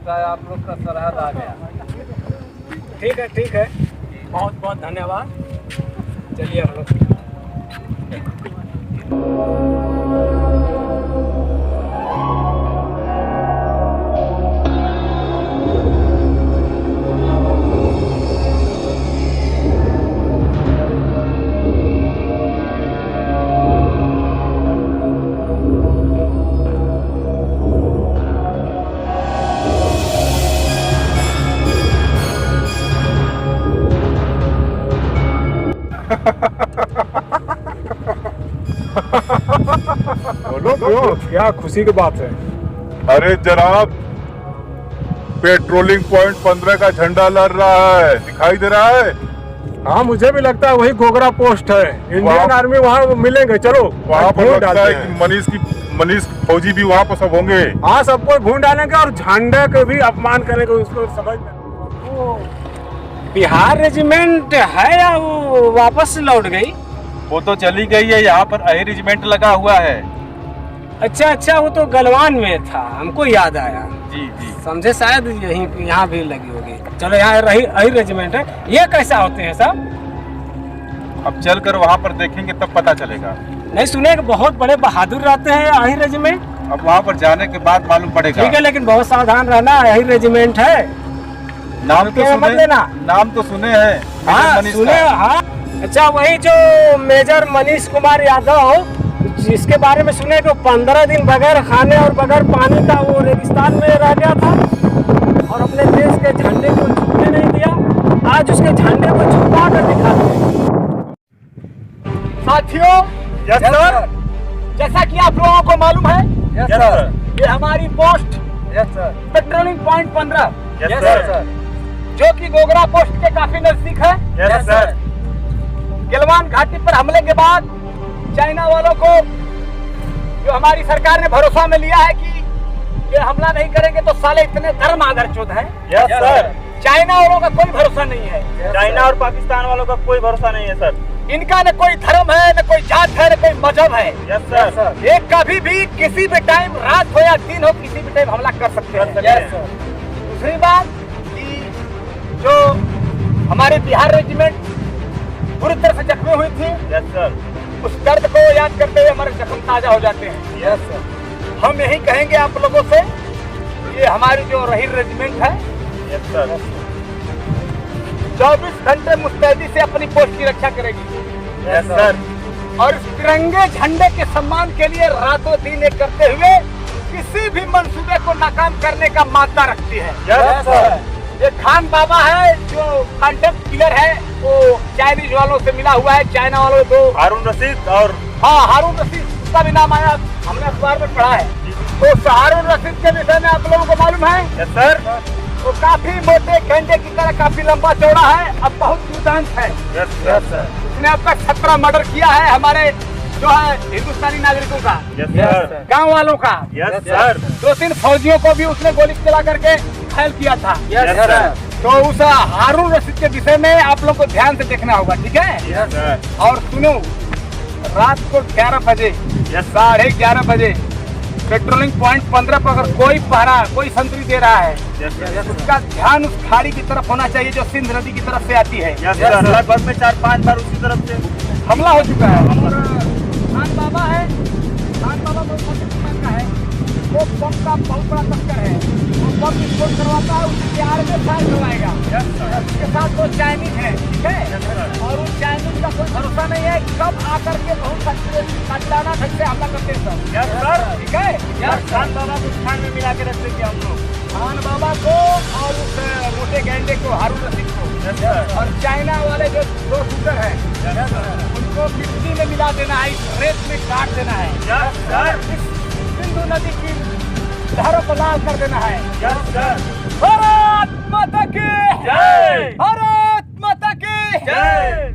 लगता है आप लोग का सरहद आ गया। ठीक है, बहुत बहुत धन्यवाद। चलिए हम लोग बोलो, क्या खुशी की बात है। अरे जनाब, पेट्रोलिंग पॉइंट 15 का झंडा लहर रहा है, दिखाई दे रहा है। हाँ, मुझे भी लगता है वही गोगरा पोस्ट है। इंडियन आर्मी वहाँ मिलेंगे। चलो वहाँ पर लगता है कि मनीष फौजी भी वहाँ पर सब होंगे। हाँ, सबको ढूंढ डालेंगे और झंडे के भी अपमान करेंगे, उसको समझ में। बिहार रेजिमेंट है या वो वापस लौट गई? वो तो चली गई है, यहाँ पर अही रेजिमेंट लगा हुआ है। अच्छा, वो तो गलवान में था, हमको याद आया। जी समझे, शायद यहाँ भी लगी होगी। चलो, यहाँ अही रेजिमेंट है। ये कैसा होते हैं सब? अब चलकर वहाँ पर देखेंगे तब पता चलेगा। नहीं, सुने कि बहुत बड़े बहादुर रहते हैं अही रेजिमेंट। अब वहाँ पर जाने के बाद मालूम पड़ेगा। ठीक है, लेकिन बहुत सावधान रहना। अही रेजिमेंट है, नाम तो मत लेना। नाम तो सुने हैं। हाँ, सुने। हाँ, अच्छा, वही जो मेजर मनीष कुमार यादव, जिसके बारे में सुने कि 15 दिन बगैर खाने और बगैर पानी का वो रेगिस्तान में रह गया था और अपने देश के झंडे को झुकने नहीं दिया। आज उसके झंडे को झुका कर दिखाते हैं। साथियों, यस सर। जैसा कि आप लोगों को मालूम है, यस सर। ये हमारी post yes sir. Patrolling point 15, yes sir. जो कि गोगरा पोस्ट के काफी नजदीक है। Yes sir. गलवान घाटी पर हमले के बाद चाइना वालों को जो हमारी सरकार ने भरोसा में लिया है कि ये हमला नहीं करेंगे तो साले इतने धर्म आदरचोद हैं। Yes sir. चाइना वालों का कोई भरोसा नहीं है। चाइना और पाकिस्तान वालों का कोई भरोसा नहीं है सर। इनका न कोई धर्म है, न कोई जात है, न कोई मजहब है। Yes sir. ये कभी भी किसी भी टाइम, रात हो या दिन हो, किसी भी टाइम हमला कर सकते हैं। Yes sir. दूसरी बात कि जो हमारे बिहार रेजिमेंट पूरी तरह से जख्मी हुई थी, यस सर। उस दर्द को याद करते हुए हमारे जख्म ताजा हो जाते हैं। Yes sir. हम यही कहेंगे आप लोगों से, ये हमारी जो रही रेजिमेंट है, यस सर। 24 घंटे मुस्तैदी से अपनी पोस्ट की रक्षा करेगी। Yes sir. और इस तिरंगे झंडे के सम्मान के लिए रातों दिन एक करते हुए किसी भी मंसूबे को नाकाम करने का मादा रखती है। Yes sir. ये खान बाबा है जो कंटेंट किलर है, वो चाइनीज वालों से मिला हुआ है। चाइना वालों को हारून रशीद और हारून रशीद का भी नाम आया, हमने अखबार में पढ़ा है। तो हारून रशीद के विषय में आप लोगों को मालूम है? Yes sir. वो काफी मोटे गेंडे की तरह काफी लंबा चौड़ा है, अब बहुत दुर्दांत है। Yes sir. उसने अब तक 17 मर्डर किया है हमारे जो है हिंदुस्तानी नागरिकों का। Yes sir. गाँव वालों का। Yes sir. 2-3 फौजियों को भी उसने गोली चला करके घायल किया था। Yes sir. तो उस हारून रशीद के विषय में आप लोग को ध्यान से देखना होगा, ठीक है? Yes sir. और सुनो, रात को 11 बजे, 11:30 बजे पेट्रोलिंग पॉइंट 15 पर अगर कोई पहरा, कोई संतरी दे रहा है, उसका ध्यान उस खाड़ी की तरफ होना चाहिए जो सिंध नदी की तरफ से आती है। Yes sir. लगभग में 4-5 बार उसी तरफ से हमला हो चुका है। खान बाबा है, खान बाबा बहुत बड़े का है, वो बम का बहुत बड़ा तस्कर है। वो बम विस्फोट करवाता है, उसके प्यार में फायर करवाएगा। उसके साथ वो चाइनीज है, ठीक है? और उस चाइनीज का कोई भरोसा नहीं है, कब आकर के बहुत सच्चाना ढंग से हमला करते हैं सब। Yes sir. ठीक है? खान बाबा को खान में मिला के रखते थे हम लोग। खान बाबा को और उस मोटे गेंडे को, हारून रशीद को, और चाइना वाले जो 2 शूटर है, उनको मिट्टी में मिला देना है, इस रेत में काट देना है। Yes sir. इस सिंधु नदी की धारों को लाल कर देना है। Yes sir. भारत माता की जय। भारत माता की जय।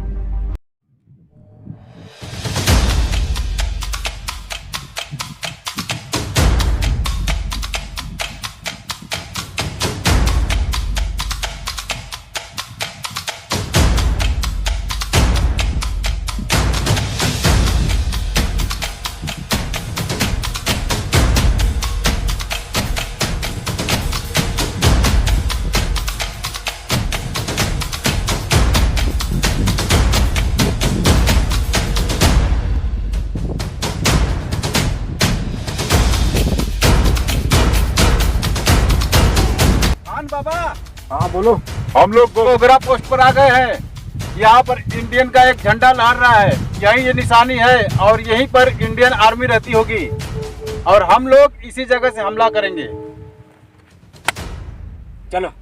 हाँ बोलो। हम लोग गोगरा पोस्ट पर आ गए हैं। यहाँ पर इंडियन का एक झंडा लहर रहा है, यही ये निशानी है और यहीं पर इंडियन आर्मी रहती होगी और हम लोग इसी जगह से हमला करेंगे। चलो।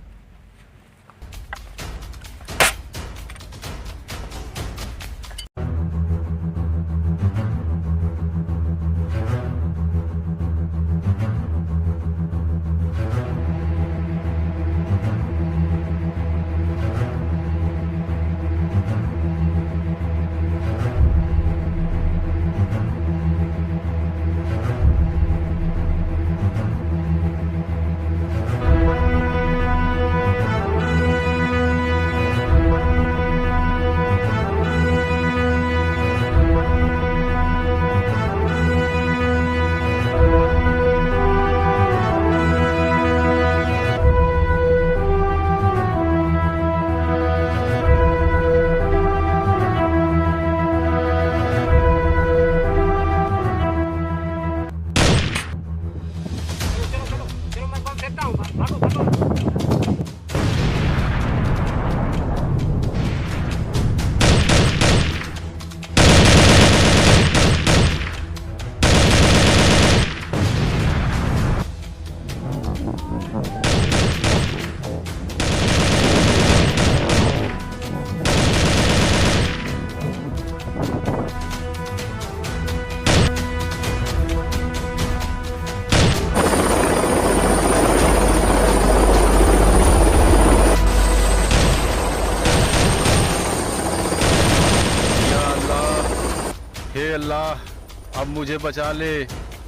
हे अल्लाह, अब मुझे बचा ले।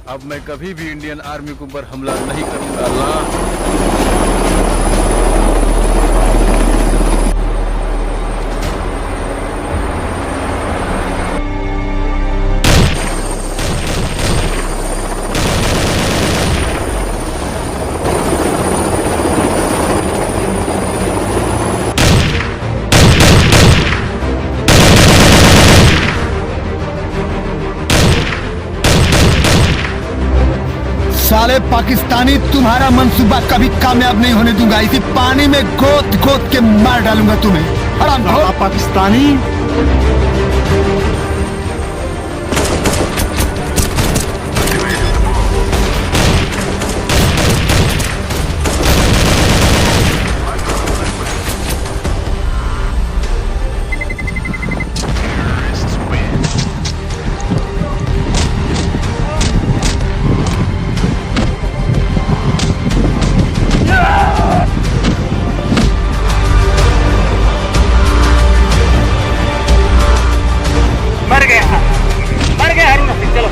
अब मैं कभी भी इंडियन आर्मी के ऊपर हमला नहीं करूंगा अल्लाह। साले पाकिस्तानी, तुम्हारा मंसूबा कभी कामयाब नहीं होने दूंगा। इसी पानी में गोद गोद के मार डालूंगा तुम्हें। हराम पाकिस्तानी